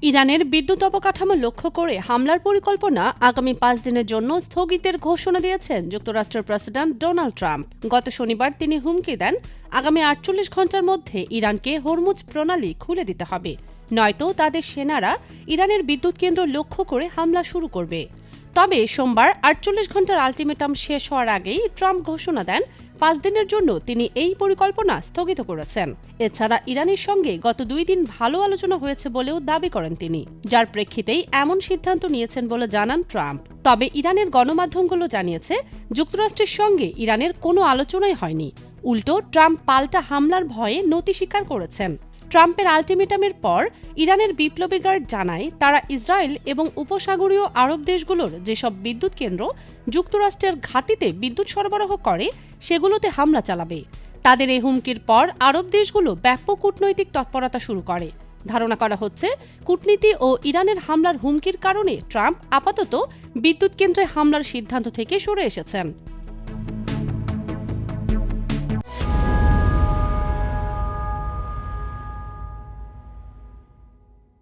ইরানের বিদ্যুৎ অবকাঠামো লক্ষ্য করে হামলার পরিকল্পনা আগামী ৫ দিনের জন্য স্থগিতের ঘোষণা দিয়েছেন যুক্তরাষ্ট্রের প্রেসিডেন্ট ডোনাল্ড ট্রাম্প। গত শনিবার তিনি হুমকি দেন, আগামী ৪৮ ঘণ্টার মধ্যে ইরানকে হরমুজ প্রণালী খুলে দিতে হবে, নয়তো তাদের সেনারা ইরানের বিদ্যুৎ কেন্দ্র লক্ষ্য করে হামলা শুরু করবে। তবে সোমবার ৪৮ ঘণ্টার আলটিমেটাম শেষ হওয়ার আগেই ট্রাম্প ঘোষণা দেন ৫ দিনের জন্য তিনি এই পরিকল্পনা স্থগিত করেছেন। এছাড়া ইরানের সঙ্গে গত ২ দিন ভালো আলোচনা হয়েছে বলেও দাবি করেন তিনি, যার প্রেক্ষিতেই এমন সিদ্ধান্ত নিয়েছেন বলে জানান ট্রাম্প। তবে ইরানের গণমাধ্যমগুলো জানিয়েছে, যুক্তরাষ্ট্রের সঙ্গে ইরানের কোনো আলোচনাই হয়নি। উল্টো ট্রাম্প পাল্টা হামলার ভয়ে নতি স্বীকার করেছেন। ট্রাম্পের আলটিমেটামের পর ইরানের বিপ্লবী গার্ড জানায়, তারা ইসরায়েল এবং উপসাগরীয় আরব দেশগুলোর যেসব বিদ্যুৎ কেন্দ্র যুক্তরাষ্ট্রের ঘাঁটিতে বিদ্যুৎ সরবরাহ করে সেগুলোতে হামলা চালাবে। তাদের এই হুমকির পর আরব দেশগুলো ব্যাপক কূটনৈতিক তৎপরতা শুরু করে। ধারণা করা হচ্ছে, কূটনীতি ও ইরানের হামলার হুমকির কারণে ট্রাম্প আপাতত বিদ্যুৎ কেন্দ্রে হামলার সিদ্ধান্ত থেকে সরে এসেছেন।